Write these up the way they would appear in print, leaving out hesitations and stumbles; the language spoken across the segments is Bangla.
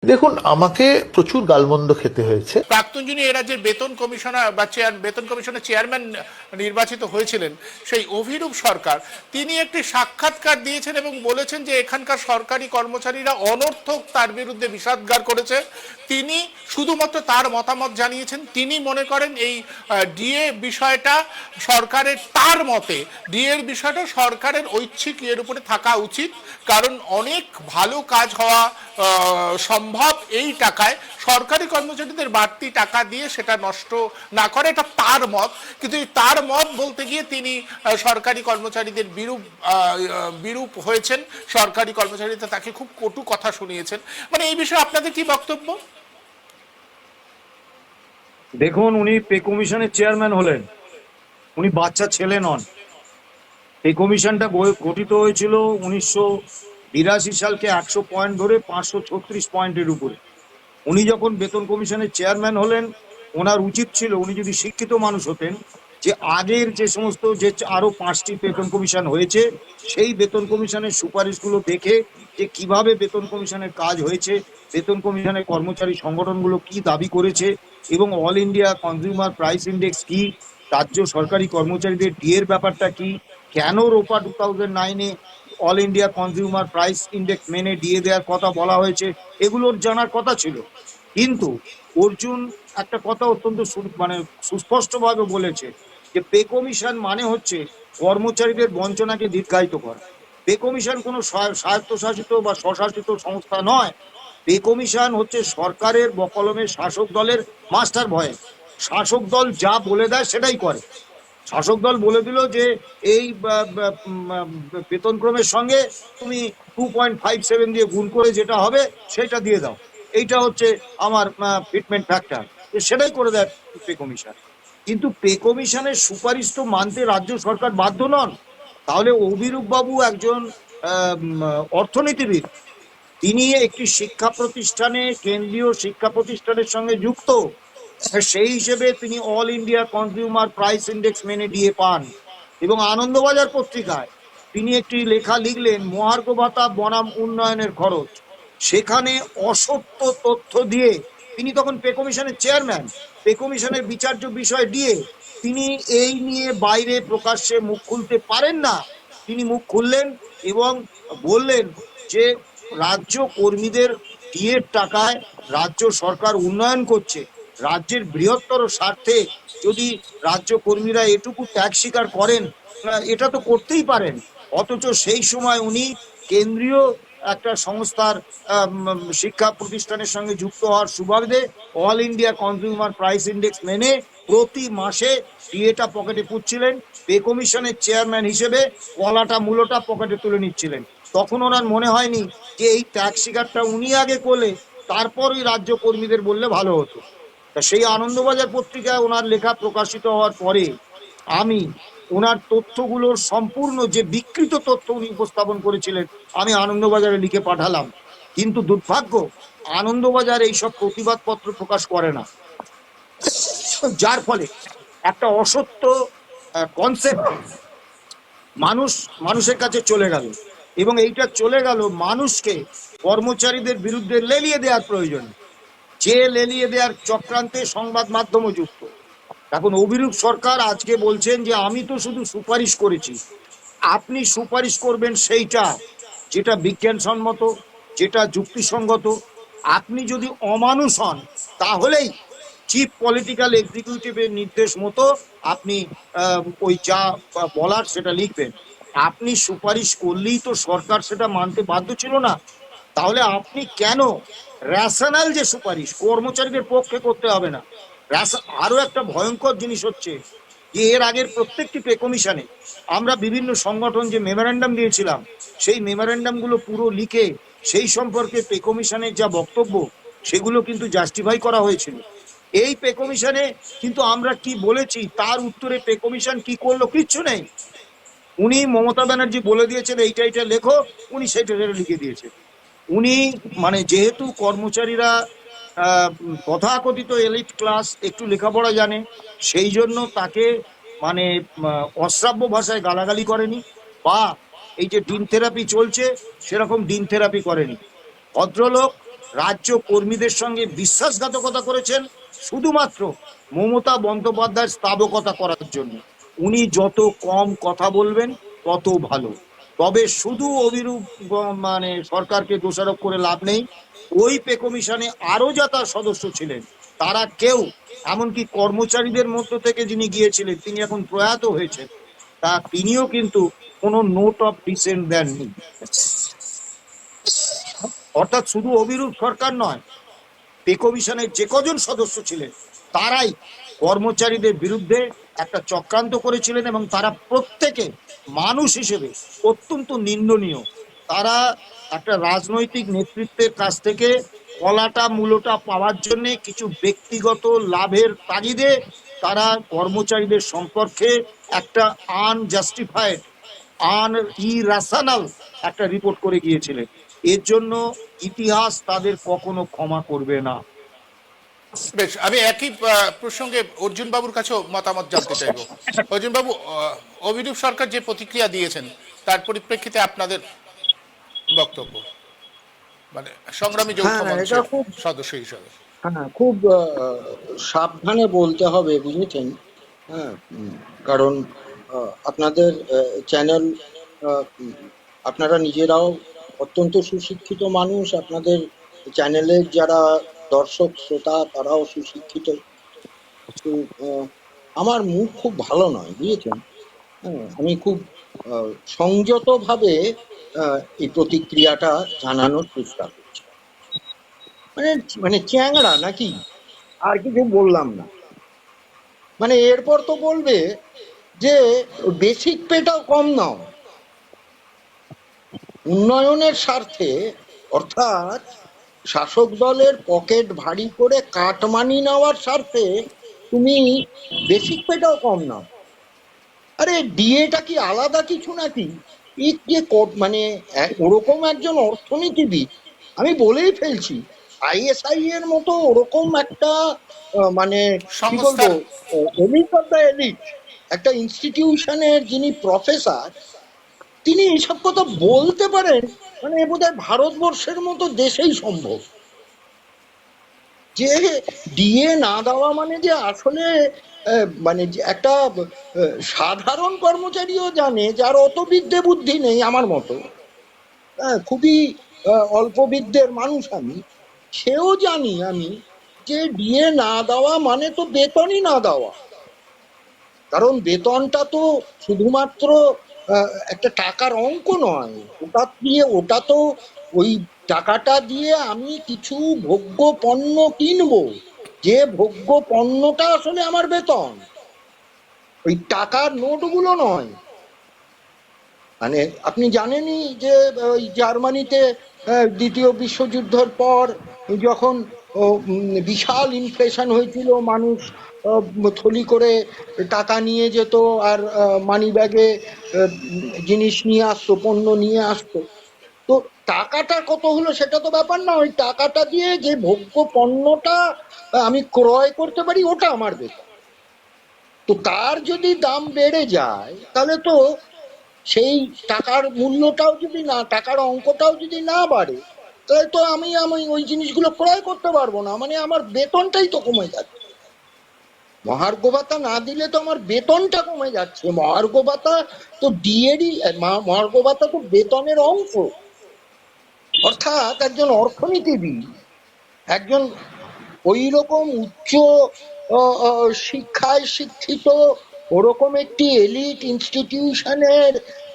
দেখুন, আমাকে প্রচুর গালমন্দ খেতে হয়েছে। প্রাক্তন যিনি এ রাজ্যের বেতন কমিশনার বা বেতন কমিশনের চেয়ারম্যান নির্বাচিত হয়েছিলেন, সেই অভিরূপ সরকার, তিনি একটি সাক্ষাৎকার দিয়েছেন এবং বলেছেন যে এখানকার সরকারি কর্মচারীরা অনর্থক তার বিরুদ্ধে বিষাদগার করেছে। তিনি শুধুমাত্র তার মতামত জানিয়েছেন। তিনি মনে করেন এই ডিএ বিষয়টা সরকারের, তার মতে ডিএর বিষয়টা সরকারের ঐচ্ছিক এর উপরে থাকা উচিত, কারণ অনেক ভালো কাজ হওয়া সম্ভব এই টাকায়। সরকারি কর্মচারীদের বাড়তি টাকা দিয়ে সেটা নষ্ট না করে, এটা তার মত। কিন্তু এই তার মত বলতে গিয়ে তিনি সরকারি কর্মচারীদের বিরূপ হয়েছেন। সরকারি কর্মচারীরা তাকে খুব কটু কথা শুনিয়েছেন। মানে এই বিষয়ে আপনাদের কি বক্তব্য? দেখুন, উনি পে কমিশনের চেয়ারম্যান হলেন, উনি বাচ্চা ছেলে নন। এই কমিশনটা গঠিত হয়েছিল 1982 সালকে 100 পয়েন্ট ধরে 536 পয়েন্টের উপরে। উনি যখন বেতন কমিশনের চেয়ারম্যান হলেন, ওনার উচিত ছিল, উনি যদি শিক্ষিত মানুষ হতেন, যে আগের যে সমস্ত যে আরো 5টি বেতন কমিশন হয়েছে সেই বেতন কমিশনের সুপারিশগুলো দেখে যে কিভাবে বেতন কমিশনের কাজ হয়েছে, বেতন কমিশনের কর্মচারী সংগঠনগুলো কি দাবি করেছে, এবং all India consumer price index কি, রাজ্য সরকারি কর্মচারীদের ডিএর ব্যাপারটা কি, কেন রোপা 2009-এ all India consumer price index মেনে ডিএ দেওয়ার কথা বলা হয়েছে, এগুলোর জানার কথা ছিল। কিন্তু অর্জুন একটা কথা অত্যন্ত সুস্পষ্টভাবে বলেছে যে পে কমিশন মানে হচ্ছে কর্মচারীদের বঞ্চনাকে দীর্ঘায়িত করা। পে কমিশন কোনো স্বায়ত্তশাসিত বা স্বশাসিত সংস্থা নয়। পে কমিশন হচ্ছে সরকারের বকলমের শাসক দলের মাস্টার ভয়ে। শাসক দল যা বলে দেয় সেটাই করে। শাসক দল বলে দিল যে এই বেতন ক্রমের সঙ্গে তুমি 2.57 দিয়ে গুণ করে যেটা হবে সেটা দিয়ে দাও, এইটা হচ্ছে আমার ফিটমেন্ট ফ্যাক্টর, সেটাই করে দেয় পে কমিশন। কিন্তু পে কমিশনের সুপারিশ তো মানতে রাজ্য সরকার বাধ্য নন। তাহলে অভিরূপ বাবু একজন অর্থনীতিবিদ, তিনি একটি শিক্ষা প্রতিষ্ঠানে, কেন্দ্রীয় শিক্ষা প্রতিষ্ঠানের সঙ্গে যুক্ত, সেই হিসেবে তিনি all India consumer price index মেনে ডিএ পান। এবং আনন্দবাজার পত্রিকায় তিনি একটি লেখা লিখলেন, মহার্ঘ ভাতা বনাম উন্নয়নের খরচ। সেখানে অসত্য তথ্য দিয়ে, তিনি তখন পে কমিশনের চেয়ারম্যান, পে কমিশনের বিচার্য বিষয় দিয়ে তিনি এই নিয়ে বাইরে প্রকাশ্যে মুখ খুলতে পারেন না। তিনি মুখ খুললেন এবং বললেন যে রাজ্য কর্মীদের ডিএর টাকায় রাজ্য সরকার উন্নয়ন করছে। রাজ্যের বৃহত্তর স্বার্থে যদি রাজ্য কর্মীরা এটুকু ত্যাগ স্বীকার করেন, এটা তো করতেই পারেন। অথচ সেই সময় উনি কেন্দ্রীয় একটা সংস্থার শিক্ষা প্রতিষ্ঠানের সঙ্গে যুক্ত হওয়ার সুবাদে all India consumer price index মেনে প্রতি মাসে ডিএটা পকেটে পুচ্ছিলেন। পে কমিশনের চেয়ারম্যান হিসেবে কলাটা মূলটা পকেটে তুলে নিচ্ছিলেন। তখন ওনার মনে হয়নি যে এই ত্যাগ স্বীকারটা উনি আগে করলে তারপর ওই রাজ্য কর্মীদের বললে ভালো হতো। তা সেই আনন্দবাজার পত্রিকায় ওনার লেখা প্রকাশিত হওয়ার পরে আমি ওনার তথ্যগুলোর সম্পূর্ণ যে বিকৃত তথ্য উনি উপস্থাপন করেছিলেন আমি আনন্দবাজারে লিখে পাঠালাম। কিন্তু দুর্ভাগ্য, আনন্দবাজার এইসব প্রতিবাদপত্র প্রকাশ করে না, যার ফলে একটা অসত্য কনসেপ্ট মানুষের কাছে চলে গেল। এবং এইটা চলে গেল মানুষকে কর্মচারীদের বিরুদ্ধে লেলিয়ে দেওয়ার প্রয়োজন, যে লেলিয়ে দেওয়ার চক্রান্তে সংবাদ মাধ্যমও যুক্ত। এখন অভিরূপ সরকার আজকে বলছেন যে আমি তো শুধু সুপারিশ করেছি। আপনি সুপারিশ করবেন সেইটা যেটা বিজ্ঞানসম্মত, যেটা যুক্তিসঙ্গত। আপনি যদি অমানুষ হন তাহলেই চিফ পলিটিক্যাল এক্সিকিউটিভের নির্দেশ মতো আপনি ওই যা বলার সেটা লিখবেন। আপনি সুপারিশ করলেই তো সরকার সেটা মানতে বাধ্য ছিল না। তাহলে আপনি কেন রেশনাল যে সুপারিশ কর্মচারীদের পক্ষে করতে হবে না। আরো একটা ভয়ঙ্কর জিনিস হচ্ছে যে এর আগের প্রত্যেকটি পে কমিশনে আমরা বিভিন্ন সংগঠন যে মেমোরেন্ডাম দিয়েছিলাম, সেই মেমোরেন্ডামগুলো পুরো লিখে সেই সম্পর্কে পে কমিশনের যা বক্তব্য সেগুলো কিন্তু জাস্টিফাই করা হয়েছিল। এই পে কমিশনে কিন্তু আমরা কি বলেছি তার উত্তরে পে কমিশন কি করলো, কিচ্ছু নেই। উনি মমতা ব্যানার্জি বলে দিয়েছেন এইটা এইটা লেখো, উনি সেটা লিখে দিয়েছেন। উনি মানে যেহেতু কর্মচারীরা তথাকথিত এলিট ক্লাস, একটু লেখাপড়া জানে, সেই জন্য তাকে মানে অশ্রাব্য ভাষায় গালাগালি করেনি, বা এই যে ডিম থেরাপি চলছে সেরকম ডিম থেরাপি করেনি। ভদ্রলোক রাজ্য কর্মীদের সঙ্গে বিশ্বাসঘাতকতা করেছেন শুধুমাত্র মমতা বন্দ্যোপাধ্যায়ের স্থাবকতা করার জন্য। উনি যত কম কথা বলবেন তত ভালো। তবে শুধু অভিরূপ মানে সরকারকে দোষারোপ করে লাভ নেই। ওই পে কমিশনে আরো যারা সদস্য ছিলেন তারা কেউ, এমনকি কর্মচারীদের মধ্য থেকে যিনি গিয়েছিলেন তিনি এখন প্রয়াত হয়েছেন, তা তিনিও কিন্তু কোনো নোট অফ ডিসেন্ট দেননি। অর্থাৎ শুধু অভিরূপ সরকার নয়, পে কমিশনের যে কজন সদস্য ছিলেন তারাই কর্মচারীদের বিরুদ্ধে একটা চক্রান্ত করেছিলেন এবং তারা প্রত্যেকে মানুষ হিসেবে অত্যন্ত নিন্দনীয়। তারা একটা রাজনৈতিক নেতৃত্বের কাছ থেকে কলাটা মূলটা পাওয়ার জন্য কিছু ব্যক্তিগত লাভের তাগিদে তারা কর্মচারীদের সম্পর্কে একটা আনজাস্টিফাইড ইরাশনাল একটা রিপোর্ট করে গিয়েছিলেন। এর জন্য ইতিহাস তাদের কখনো ক্ষমা করবে না। বেশ, আমি একই প্রসঙ্গে অর্জুন বাবুর কাছেও মতামত জানতে চাইবো। অর্জুন বাবু, অভিরূপ সরকার যে প্রতিক্রিয়া দিয়েছেন তার পরিপ্রেক্ষিতে আপনাদের বক্তব্য, মানে সংগ্রামী যৌথ হ্যাঁ, মঞ্চের এটা খুব সদস্য হিসাবে। হ্যাঁ খুব সাবধানে বলতে হবে, বুঝেছেন? হ্যাঁ, কারণ আপনাদের চ্যানেল, আপনারা নিজেরাও অত্যন্ত সুশিক্ষিত মানুষ, আপনাদের চ্যানেলের যারা দর্শক শ্রোতা তারাও সুশিক্ষিত। তো, আমার মুখ খুব ভালো নয়, বুঝেছেন? হ্যাঁ, আমি খুব সংযতভাবে এই প্রতিক্রিয়াটা জানানোর চেষ্টা করছি। মানে মানে চ্যাংড়া নাকি, আর কিছু বললাম না। মানে এরপর তো বলবে যে বেসিক পেটাও কম নাও উন্নয়নের স্বার্থে, অর্থাৎ শাসক দলের পকেট ভারী করে কাটমানি নেওয়ার স্বার্থে তুমি বেসিক পেটাও কম নাও। আরে ডিএটা কি আলাদা কিছু নাকি? এই যে মানে ওরকম একজন অর্থনীতিবিদ, আমি বলেই ফেলছি, আইএসআই এর মতো ওরকম একটা মানে কি বলবো, এলিট অফ দ্য এলিট একটা ইনস্টিটিউশনের যিনি প্রফেসর, তিনি এইসব কথা বলতে পারেন, মানে বোধহয় ভারতবর্ষের মতো দেশেই সম্ভব। যে ডিএ না দেওয়া মানে যে আসলে মানে একটা সাধারণ কর্মচারীও জানে, যার অত বিদ্যে বুদ্ধি নেই আমার মতো, খুবই অল্প বিদ্যের মানুষ আমি, সেও জানি আমি যে ডিএ না দেওয়া মানে তো বেতনই না দেওয়া। কারণ বেতনটা তো শুধুমাত্র একটা টাকার অঙ্ক নয়, ওটা তো ওই টাকাটা দিয়ে আমি কিছু ভোগ্য পণ্য কিনবো, যে ভোগ্য পণ্যটা আসলে আমার বেতন, ওই টাকার নোটগুলো নয়। মানে আপনি জানেনই যে ওই জার্মানিতে দ্বিতীয় বিশ্বযুদ্ধের পর যখন বিশাল ইনফ্লেশন হয়েছিল, মানুষ থলি করে টাকা নিয়ে যেত আর মানি ব্যাগে জিনিস নিয়ে আসতো, পণ্য নিয়ে আসতো। তো টাকাটা কত হলো সেটা তো ব্যাপার না, ওই টাকাটা দিয়ে যে ভোগ্য পণ্যটা আমি ক্রয় করতে পারি ওটা আমার বেতন। তো তার যদি দাম বেড়ে যায় তাহলে তো সেই টাকার মূল্যটাও যদি না, টাকার অঙ্কটাও যদি না বাড়ে, তাহলে তো আমি ওই জিনিসগুলো ক্রয় করতে পারবো না, মানে আমার বেতনটাই তো কমে যাচ্ছে। মহার্ঘ ভাতা না দিলে তো আমার বেতনটা কমে যাচ্ছে। মহার্ঘ ভাতা তো ডিএরই, মহার্ঘ ভাতা তো বেতনের অংশ। অর্থাৎ একজন অর্থনীতিবিদ, একজন ওই রকম উচ্চ শিক্ষায় শিক্ষিত ওরকম একটি এলিট ইনস্টিটিউশনের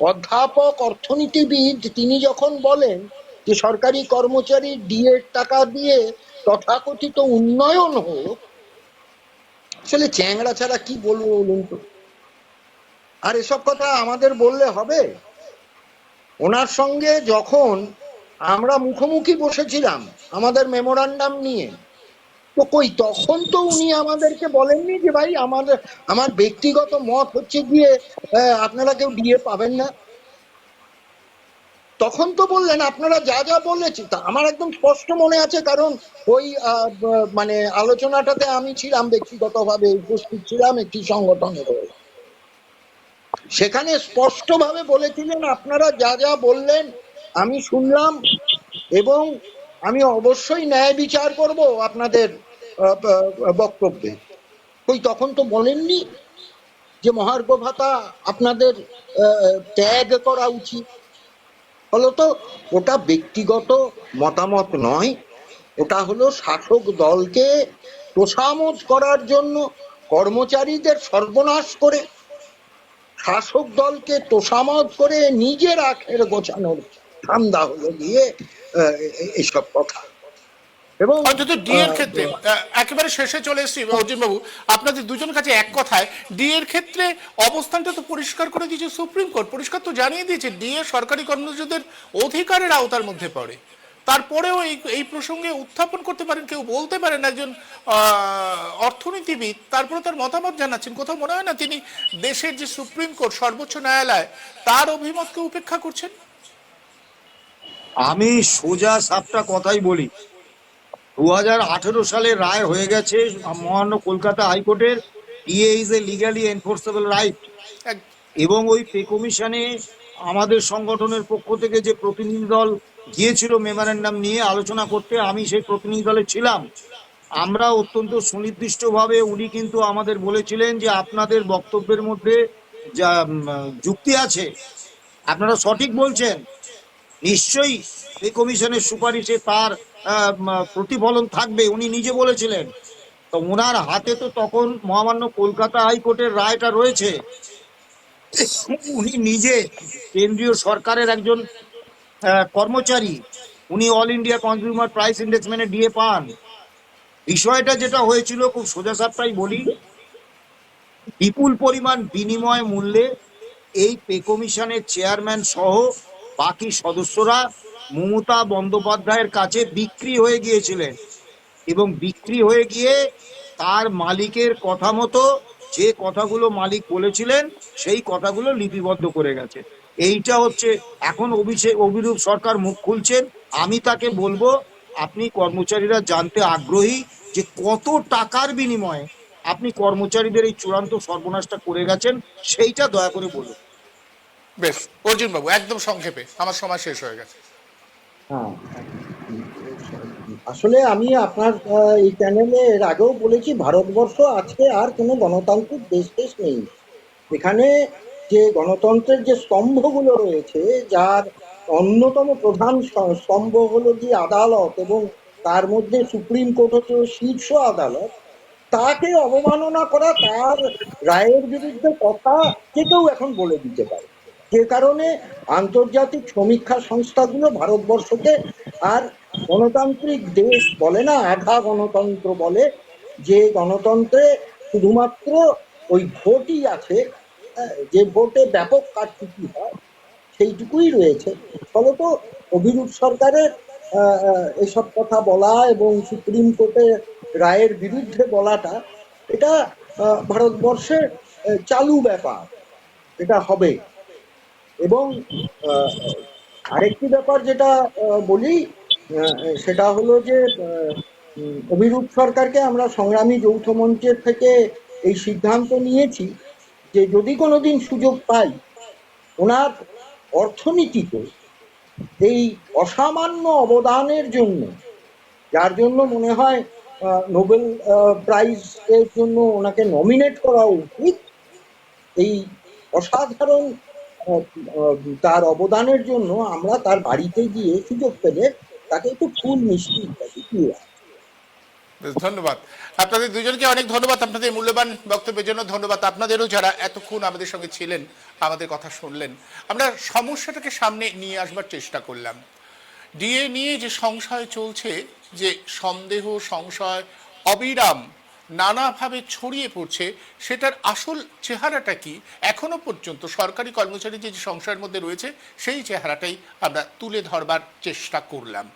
অধ্যাপক অর্থনীতিবিদ, তিনি যখন বলেন যে সরকারি কর্মচারী ডিএর টাকা দিয়ে তথাকথিত উন্নয়ন হোক, আসলে চ্যাংড়া ছাড়া কি বলবো বলুন তো? আর এসব কথা আমাদের বললে হবে? ওনার সঙ্গে যখন আমরা মুখোমুখি বসেছিলাম আমাদের মেমোরান্ডাম নিয়ে, তো কই তখন তো উনি আমাদেরকে বলেননি যে ভাই আমার ব্যক্তিগত মত হচ্ছে গিয়ে আপনারা কেউ ডিএ পাবেন না। তখন তো বললেন আপনারা যা যা বলেছি, তা আমার একদম স্পষ্ট মনে আছে, কারণ ওই মানে আলোচনাটাতে আমি ছিলাম, ব্যক্তিগতভাবে উপস্থিত ছিলাম একটি সংগঠনের হয়ে। সেখানে স্পষ্টভাবে বলেছিলেন আপনারা যা যা বললেন আমি শুনলাম, এবং আমি অবশ্যই ন্যায় বিচার করব আপনাদের বক্তব্যে। ওই তখন তো বলেননি যে মহার্ঘ ভাতা আপনাদের ত্যাগ করা উচিত। ফলত ওটা ব্যক্তিগত মতামত নয়, ওটা হলো শাসক দলকে তোষামোদ করার জন্য কর্মচারীদের সর্বনাশ করে শাসক দলকে তোষামোদ করে নিজের আখের গোছানোর ধান্দা হলো গিয়ে এইসব কথা। এবং অন্তত ডি এর ক্ষেত্রে একেবারে শেষে চলে এসেছি অর্জুন বাবু, আপনাদের দুজনের কাছে এক কথায় ডি এর ক্ষেত্রে অবস্থানটা তো পরিষ্কার করে দিয়েছে সুপ্রিম কোর্ট, পরিষ্কার তো জানিয়ে দিয়েছে ডি এ সরকারি কর্মচারীদের অধিকারের আওতার মধ্যে পড়ে। তারপরেও এই প্রসঙ্গে উত্থাপন করতে পারেন, কেউ বলতে পারেন একজন অর্থনীতিবিদ, তারপরে তার মতামত জানাচ্ছেন, কোথাও মনে হয় না তিনি দেশের যে সুপ্রিম কোর্ট সর্বোচ্চ ন্যায়ালয় তার অভিমতকে উপেক্ষা করছেন? আমি সোজা সাপটা কথাই বলি, 2018 সালে রায় হয়ে গেছে মহামান্য কলকাতা হাইকোর্টের, DA is a legally enforceable right. এবং ওই পে কমিশনে আমাদের সংগঠনের পক্ষ থেকে যে প্রতিনিধি দল গিয়েছিল মেমোরেন্ডাম নিয়ে আলোচনা করতে, আমি সেই প্রতিনিধি দলে ছিলাম। আমরা অত্যন্ত সুনির্দিষ্টভাবে, উনি কিন্তু আমাদের বলেছিলেন যে আপনাদের বক্তব্যের মধ্যে যা যুক্তি আছে, আপনারা সঠিক বলছেন, নিশ্চয়ই এই কমিশনের সুপারিশে তার প্রতিফলন থাকবে, উনি নিজে বলেছিলেন। তো ওনার হাতে তো তখন মহামান্য কলকাতা হাইকোর্টের রায়টা রয়েছে, উনি নিজে কেন্দ্রীয় সরকারের একজন কর্মচারী, উনি all India consumer price index মেনে ডিএ পান। বিষয়টা যেটা হয়েছিল খুব সোজা সাপটাই বলি, বিপুল পরিমাণ বিনিময় মূল্যে এই পে কমিশনের চেয়ারম্যান সহ বাকি সদস্যরা মমতা বন্দ্যোপাধ্যায়ের কাছে বিক্রি হয়ে গিয়েছিলেন, এবং বিক্রি হয়ে গিয়ে তার মালিকের কথা মতো যে কথাগুলো মালিক বলেছিলেন সেই কথাগুলো লিপিবদ্ধ করে গেছে। এইটা হচ্ছে এখন অভিরূপ সরকার মুখ খুলছেন। আমি তাকে বলবো, আপনি কর্মচারীরা জানতে আগ্রহী যে কত টাকার বিনিময়ে আপনি কর্মচারীদের এই চূড়ান্ত সর্বনাশটা করে গেছেন, সেইটা দয়া করে বলুন। বেশ অর্জুন বাবু, একদম সংক্ষেপে, আমার সময় শেষ হয়ে গেছে। হ্যাঁ, আসলে আমি আপনার এই চ্যানেলে এর আগেও বলেছি, ভারতবর্ষ আজকে আর কোনো গণতান্ত্রিক দেশ নেই। এখানে যে গণতন্ত্রের যে স্তম্ভগুলো রয়েছে, যার অন্যতম প্রধান স্তম্ভ হলো যে আদালত, এবং তার মধ্যে সুপ্রিম কোর্ট হচ্ছে শীর্ষ আদালত, তাকে অবমাননা করা, তার রায়ের বিরুদ্ধে কথা যে কেউ এখন বলে দিতে পারে। যে কারণে আন্তর্জাতিক সমীক্ষা সংস্থাগুলো ভারতবর্ষকে আর গণতান্ত্রিক দেশ বলে না, আধা গণতন্ত্র বলে। যে গণতন্ত্রে শুধুমাত্র ওই ভোটই আছে, যে ভোটে ব্যাপক কারচুপি হয় সেইটুকুই রয়েছে। ফলত অভিরূপ সরকারের এসব কথা বলা এবং সুপ্রিম কোর্টের রায়ের বিরুদ্ধে বলাটা, এটা ভারতবর্ষের চালু ব্যাপার, এটা হবে। এবং আরেকটি ব্যাপার যেটা বলি, সেটা হলো যে অভিরূপ সরকারকে আমরা সংগ্রামী যৌথ মঞ্চের থেকে এই সিদ্ধান্ত নিয়েছি যে যদি কোনোদিন সুযোগ পাই, ওনার অর্থনীতিতে এই অসামান্য অবদানের জন্য, যার জন্য মনে হয় নোবেল প্রাইজ এর জন্য ওনাকে নমিনেট করা উচিত, এই অসাধারণ তার অবদানের জন্য আমরা তার বাড়িতে গিয়ে সুযোগ পেলে তাকে একটু ফুল মিষ্টি ইত্যাদি দিয়ে। ধন্যবাদ আপনাদের দুজনকে, অনেক ধন্যবাদ আপনাদের মূল্যবান বক্তব্যের জন্য। ধন্যবাদ আপনাদেরও যারা এতক্ষণ আমাদের সঙ্গে ছিলেন, আমাদের কথা শুনলেন। আমরা সমস্যাটাকে সামনে নিয়ে আসবার চেষ্টা করলাম। ডিএ নিয়ে যে সংশয় চলছে, যে সন্দেহ সংশয় অবিরাম নানাভাবে ছড়িয়ে পড়ছে, সেটার আসল চেহারাটা কি এখনো পর্যন্ত সরকারি কর্মচারী যে সংশয়ের মধ্যে রয়েছে সেই চেহারাটাই আমরা তুলে ধরবার চেষ্টা করলাম।